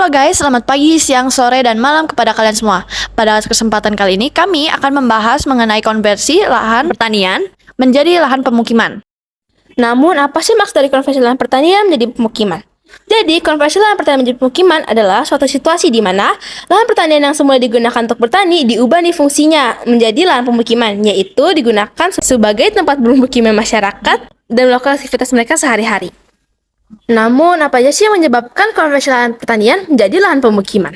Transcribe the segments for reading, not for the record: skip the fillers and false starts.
Halo guys, selamat pagi, siang, sore, dan malam kepada kalian semua. Pada kesempatan kali ini, kami akan membahas mengenai konversi lahan pertanian menjadi lahan pemukiman. Namun, apa sih maksud dari konversi lahan pertanian menjadi pemukiman? Jadi, konversi lahan pertanian menjadi pemukiman adalah suatu situasi di mana lahan pertanian yang semula digunakan untuk bertani diubah nih fungsinya menjadi lahan pemukiman, yaitu digunakan sebagai tempat bermukiman masyarakat dan melakukan aktivitas mereka sehari-hari. Namun, apa aja sih yang menyebabkan konversi lahan pertanian menjadi lahan pemukiman?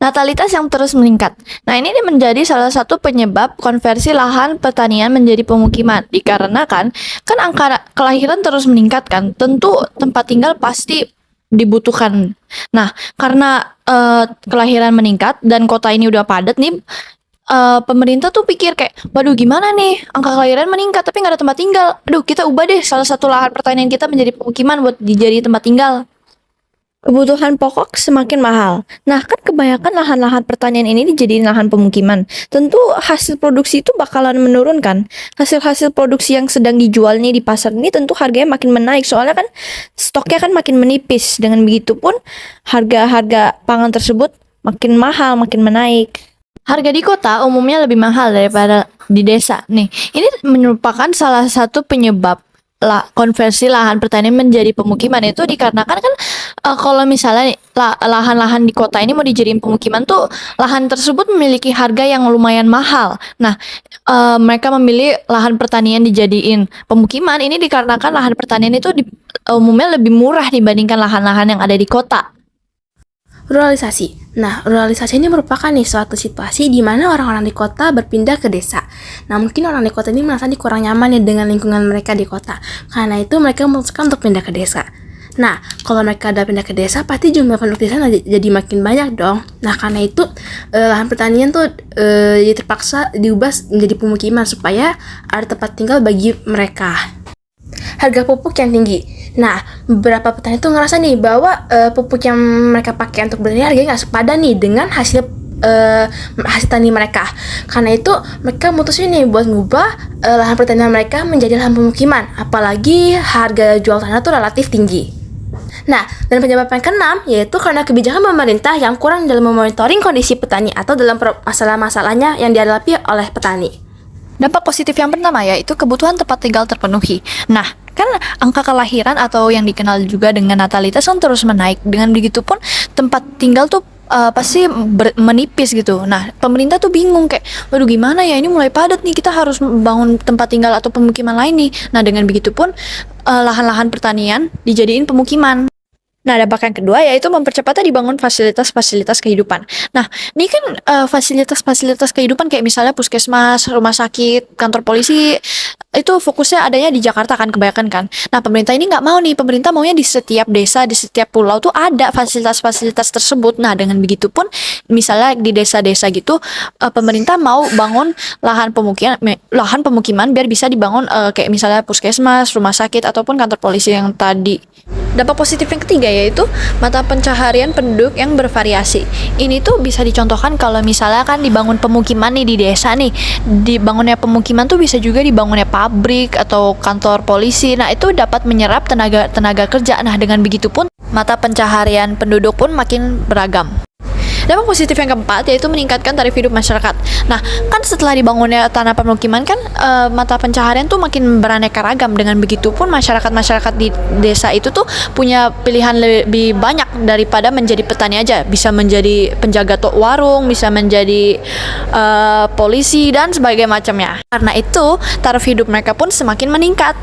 Natalitas yang terus meningkat. Nah, ini menjadi salah satu penyebab konversi lahan pertanian menjadi pemukiman. Dikarenakan, kan angka kelahiran terus meningkat kan, tentu tempat tinggal pasti dibutuhkan. Nah, karena kelahiran meningkat dan kota ini udah padat nih, pemerintah tuh pikir kayak, waduh gimana nih, angka kelahiran meningkat tapi nggak ada tempat tinggal. Aduh, kita ubah deh salah satu lahan pertanian kita menjadi pemukiman buat dijadiin tempat tinggal. Kebutuhan pokok semakin mahal. Nah, kan kebanyakan lahan-lahan pertanian ini dijadiin lahan pemukiman. Tentu hasil produksi itu bakalan menurun kan. Hasil-hasil produksi yang sedang dijual nih di pasar ini tentu harganya makin menaik. Soalnya kan stoknya kan makin menipis. Dengan begitu pun harga-harga pangan tersebut makin mahal, makin menaik. Harga di kota umumnya lebih mahal daripada di desa. Nih, ini merupakan salah satu penyebab konversi lahan pertanian menjadi pemukiman itu dikarenakan kan kalau misalnya lahan-lahan di kota ini mau dijadiin pemukiman tuh lahan tersebut memiliki harga yang lumayan mahal. Nah, mereka memilih lahan pertanian dijadiin pemukiman ini dikarenakan lahan pertanian itu umumnya lebih murah dibandingkan lahan-lahan yang ada di kota. Ruralisasi. Nah, ruralisasi ini merupakan nih suatu situasi di mana orang-orang di kota berpindah ke desa. Nah, mungkin orang di kota ini merasa kurang nyaman nih dengan lingkungan mereka di kota. Karena itu mereka memutuskan untuk pindah ke desa. Nah, kalau mereka udah pindah ke desa, pasti jumlah penduduk desa jadi makin banyak dong. Nah, karena itu lahan pertanian tuh terpaksa diubah menjadi pemukiman supaya ada tempat tinggal bagi mereka. Harga pupuk yang tinggi. Nah, beberapa petani tuh ngerasa nih bahwa pupuk yang mereka pakai untuk bertani harganya nggak sepadan nih dengan hasil tani mereka. Karena itu mereka mutusin nih buat ngubah lahan pertanian mereka menjadi lahan pemukiman. Apalagi harga jual tanah tuh relatif tinggi. Nah, dan penyebab yang keenam yaitu karena kebijakan pemerintah yang kurang dalam memonitoring kondisi petani atau dalam masalah-masalahnya yang dihadapi oleh petani. Dampak positif yang pertama yaitu kebutuhan tempat tinggal terpenuhi. Nah, kan angka kelahiran atau yang dikenal juga dengan natalitas kan terus menaik. Dengan begitu pun tempat tinggal tuh pasti menipis gitu. Nah, pemerintah tuh bingung kayak, waduh gimana ya ini mulai padat nih, kita harus bangun tempat tinggal atau pemukiman lain nih. Nah, dengan begitu pun lahan-lahan pertanian dijadiin pemukiman. Nah, dampak yang kedua yaitu mempercepat dibangun fasilitas-fasilitas kehidupan. Nah, ini kan fasilitas-fasilitas kehidupan kayak misalnya puskesmas, rumah sakit, kantor polisi, itu fokusnya adanya di Jakarta kan kebanyakan kan. Nah, pemerintah ini nggak mau nih, pemerintah maunya di setiap desa, di setiap pulau tuh ada fasilitas-fasilitas tersebut. Nah, dengan begitu pun misalnya di desa-desa gitu, pemerintah mau bangun lahan pemukiman biar bisa dibangun kayak misalnya puskesmas, rumah sakit, ataupun kantor polisi yang tadi. Dampak positif yang ketiga yaitu mata pencaharian penduduk yang bervariasi. Ini tuh bisa dicontohkan kalau misalnya kan dibangun pemukiman nih di desa nih. Dibangunnya pemukiman tuh bisa juga dibangunnya pabrik atau kantor polisi. Nah, itu dapat menyerap tenaga kerja. Nah, dengan begitu pun mata pencaharian penduduk pun makin beragam. Dampak positif yang keempat yaitu meningkatkan taraf hidup masyarakat. Nah, kan setelah dibangunnya tanah pemukiman kan mata pencaharian tuh makin beraneka ragam. Dengan begitu pun masyarakat di desa itu tuh punya pilihan lebih banyak daripada menjadi petani aja. Bisa menjadi penjaga warung, bisa menjadi polisi dan sebagainya macamnya. Karena itu taraf hidup mereka pun semakin meningkat.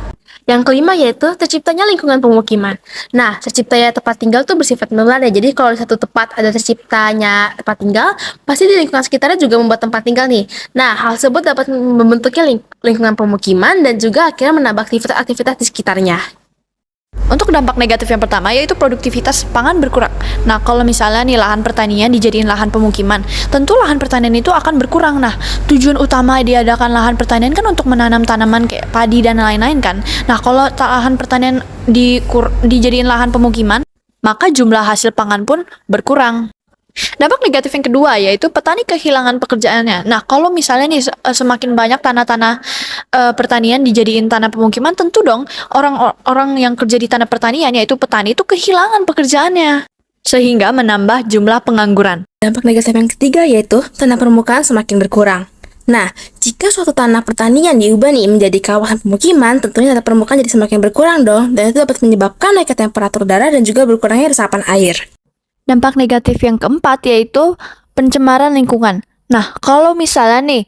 Yang kelima yaitu terciptanya lingkungan pemukiman. Nah, terciptanya tempat tinggal tuh bersifat menular ya. Jadi kalau di satu tempat ada terciptanya tempat tinggal, pasti di lingkungan sekitarnya juga membuat tempat tinggal nih. Nah, hal tersebut dapat membentuknya lingkungan pemukiman dan juga akhirnya menambah aktivitas-aktivitas di sekitarnya. Untuk dampak negatif yang pertama yaitu produktivitas pangan berkurang. Nah, kalau misalnya nih lahan pertanian dijadiin lahan pemukiman, tentu lahan pertanian itu akan berkurang. Nah, tujuan utama diadakan lahan pertanian kan untuk menanam tanaman kayak padi dan lain-lain kan. Nah, kalau lahan pertanian dijadiin lahan pemukiman, maka jumlah hasil pangan pun berkurang. Dampak negatif yang kedua yaitu petani kehilangan pekerjaannya. Nah, kalau misalnya nih semakin banyak tanah-tanah pertanian dijadiin tanah pemukiman, tentu dong orang-orang yang kerja di tanah pertanian yaitu petani itu kehilangan pekerjaannya. sehingga menambah jumlah pengangguran. Dampak negatif yang ketiga yaitu tanah permukaan semakin berkurang. Nah, jika suatu tanah pertanian diubah nih menjadi kawasan pemukiman, tentunya tanah permukaan jadi semakin berkurang dong, dan itu dapat menyebabkan naiknya temperatur udara dan juga berkurangnya resapan air. Dampak negatif yang keempat yaitu pencemaran lingkungan. Nah, kalau misalnya nih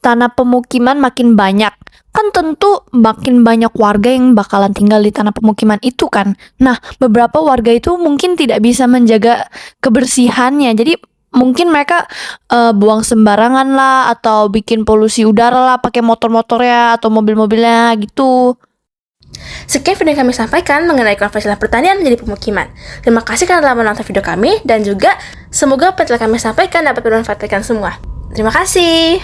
tanah pemukiman makin banyak, kan tentu makin banyak warga yang bakalan tinggal di tanah pemukiman itu kan. Nah, beberapa warga itu mungkin tidak bisa menjaga kebersihannya. Jadi mungkin mereka buang sembarangan lah atau bikin polusi udara lah pakai motor-motornya atau mobil-mobilnya gitu. Sekian video yang kami sampaikan mengenai konversi lahan pertanian menjadi pemukiman. Terima kasih karena telah menonton video kami, dan juga semoga apa yang telah kami sampaikan dapat bermanfaat bagi kalian semua. Terima kasih.